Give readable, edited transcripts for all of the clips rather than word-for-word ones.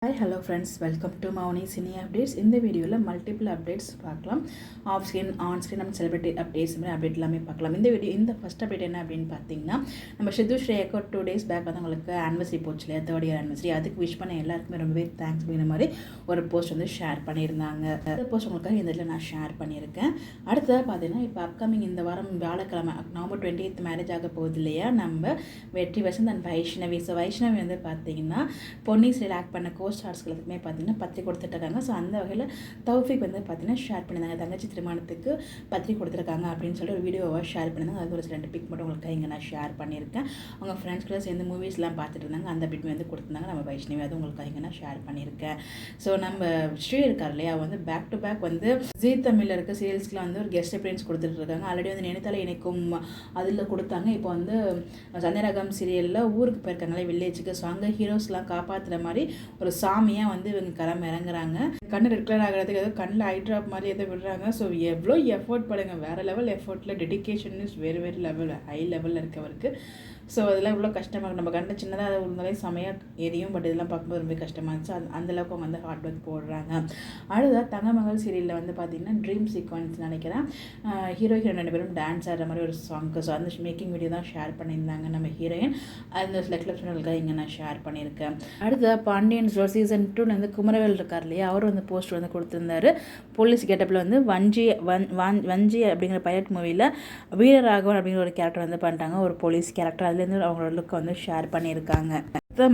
Hi, hello friends, welcome to Mauni Cine Updates. இந்த வீடியோவில் multiple updates பார்க்கலாம். Off screen, on screen நம்ம celebrity updates மாதிரி update எல்லாமே பார்க்கலாம். இந்த ஃபஸ்ட் அப்டேட் என்ன அப்படின்னு பார்த்தீங்கன்னா, நம்ம சித்து ஸ்ரேயாக்கு 2 days பேக் வந்து அவங்களுக்கு ஆனிவர்சரி போச்சு இல்லையா, 3rd year ஆனிவர்சரி. அதுக்கு விஷ் பண்ண எல்லாருக்குமே ரொம்பவே தேங்க்ஸ் அப்படிங்கிற மாதிரி ஒரு போஸ்ட் வந்து ஷேர் பண்ணியிருந்தாங்க. அந்த போஸ்ட் உங்களுக்காக இந்த இதில் நான் ஷேர் பண்ணியிருக்கேன். அடுத்ததாக பார்த்தீங்கன்னா, இப்போ அப்கமிங் இந்த வாரம் வியாழக்கிழமை November 20th மேரேஜ் ஆக போகுது இல்லையா, நம்ம வெற்றி வசந்த் அண்ட் வைஷ்ணவி. ஸோ வைஷ்ணவி வந்து பார்த்தீங்கன்னா பொன்னி சீரியல் ஆக்ட் பண்ண ஸ்டார்ஸ்களுக்குமே பார்த்தீங்கன்னா பத்திரிக்கை கொடுத்துட்ருக்காங்க. ஸோ அந்த வகையில் தௌஃபிக் வந்து பார்த்தீங்கன்னா ஷேர் பண்ணியிருந்தாங்க, தங்கச்சி திருமணத்துக்கு பத்திரிக்கை கொடுத்துருக்காங்க அப்படின்னு சொல்லிட்டு ஒரு வீடியோவாக ஷேர் பண்ணியிருந்தாங்க. அது ஒரு 2 பிக் மட்டும் உங்களுக்கு இங்கே நான் ஷேர் பண்ணியிருக்கேன். அவங்க ஃப்ரெண்ட்ஸ் கூட சேர்ந்து மூவிஸ்லாம் பார்த்துட்டு இருந்தாங்க, அந்த பிட் வந்து கொடுத்துருந்தாங்க. நம்ம வைஷ்ணவி அது உங்களுக்கு இங்கே நான் ஷேர் பண்ணியிருக்கேன். ஸோ நம்ம ஸ்ரீ இருக்கார் இல்லையா, வந்து பேக் டு பேக் வந்து ஜீ தமிழில் இருக்க சீரியல்ஸ்க்குலாம் வந்து ஒரு கெஸ்ட் அப்பியரன்ஸ் கொடுத்துட்டு இருக்காங்க. ஆல்ரெடி வந்து நினைத்தால இணைக்கும் அதில் கொடுத்தாங்க. இப்போ வந்து சந்திரகம் சீரியலில் ஊருக்கு போயிருக்காங்களே வில்லேஜுக்கு. ஸோ அங்கே ஹீரோஸ்லாம் காப்பாற்றுற மாதிரி ஒரு சாமியாக வந்து இவங்க கிளம்ப இறங்குறாங்க. கண்ணு ரெட் கலர் ஆகிறதுக்கு ஏதோ கண்ணில் ஐ ட்ராப் மாதிரி எதோ விடுறாங்க. ஸோ எவ்வளோ எஃபோர்ட் பண்ணுங்க, வேறு லெவல் எஃபோர்ட்டில் dedication is very level high லெவலில் இருக்கவருக்கு. ஸோ அதெல்லாம் இவ்வளோ கஷ்டமாக இருக்கும். நம்ம கண்ட சின்னதாக அதை இருந்தாலே செமையாக எரியும். பட் இதெல்லாம் பார்க்கும்போது ரொம்ப கஷ்டமாக இருந்துச்சு. அந்தளவுக்கு அவங்க வந்து ஹார்ட் ஒர்க் போடுறாங்க. அடுத்ததாக தங்கமகள் சீரியலில் வந்து பார்த்திங்கன்னா ட்ரீம் சீக்வன்ஸ் நினைக்கிறேன், ஹீரோ ஹீரோயின் 2 பேரும் டான்ஸ் ஆடுற மாதிரி ஒரு சாங்க்கு. ஸோ அந்த மேக்கிங் வீடியோ தான் ஷேர் பண்ணியிருந்தாங்க நம்ம ஹீரோயின். அந்த சில கிளிப்ஸ் இங்கே நான் ஷேர் பண்ணியிருக்கேன். அடுத்ததாக பாண்டியன் ஸ்டோர் சீசன் 2 வந்து குமரவேல் இருக்கார் இல்லையா, அவர் வந்து போஸ்ட் வந்து கொடுத்துருந்தாரு. போலீஸ் கெட்டப்பில் வந்து வஞ்சி அப்படிங்கிற பைலட் மூவியில் வீரராகவன் அப்படிங்கிற ஒரு கேரக்டர் வந்து பண்ணிட்டாங்க, ஒரு போலீஸ் கேரக்டர். அதுலேருந்து அவங்களோட லுக்கை வந்து ஷேர் பண்ணியிருக்காங்க.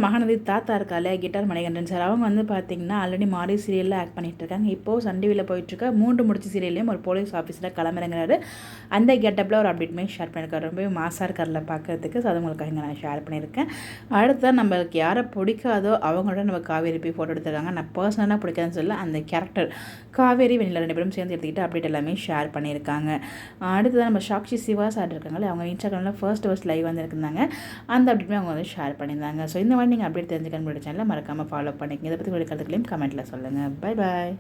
மகாநதி தாத்தா இருக்கா இல்லையா, கிட்டார் மணிகண்டன் சார், அவங்க வந்து பார்த்தீங்கன்னா ஆல்ரெடி மாரி சீரியலில் ஆக்ட் பண்ணிட்டு இருக்காங்க. இப்போது சன் டிவியில் போயிட்டுருக்க 3 முடிச்சு சீரியல்லையும் ஒரு போலீஸ் ஆஃபீஸில் களமிறங்குறாரு. அந்த கெட்டப்பில் ஒரு அப்டேட்மே ஷேர் பண்ணியிருக்காரு. ரொம்பவே மாசாக இருக்கார்ல பார்க்கறதுக்கு. ஸோ அது உங்களுக்கு இங்கே நான் ஷேர் பண்ணியிருக்கேன். அடுத்த நம்மளுக்கு யாரை பிடிக்காதோ அவங்களோட நம்ம காவேரி போய் ஃபோட்டோ எடுத்துருக்காங்க. நான் பர்சனலாக பிடிக்காதுன்னு சொல்ல, அந்த கேரக்டர் காவேரி வெண்ணிலா 2 பேரும் சேர்ந்து எடுத்துக்கிட்டு அப்டேட் எல்லாமே ஷேர் பண்ணியிருக்காங்க. அடுத்ததான் நம்ம சாக்ஷி சிவா சார் இருக்காங்களே, அவங்க இன்ஸ்டாகிராமில் ஃபர்ஸ்ட் லைவ் வந்து இருந்தாங்க. அந்த அப்டேட்மே அவங்க வந்து ஷேர் பண்ணியிருந்தாங்க. ஸோ இந்த மாதிரி நீங்கள் அப்டேட் தெரிஞ்சுக்கணும் சேனலை மறக்காமல் ஃபாலோ பண்ணிக்கங்க. இதை பற்றி உங்களுடைய கருத்துக்களையும் கமெண்ட்டில் சொல்லுங்கள். Bye bye.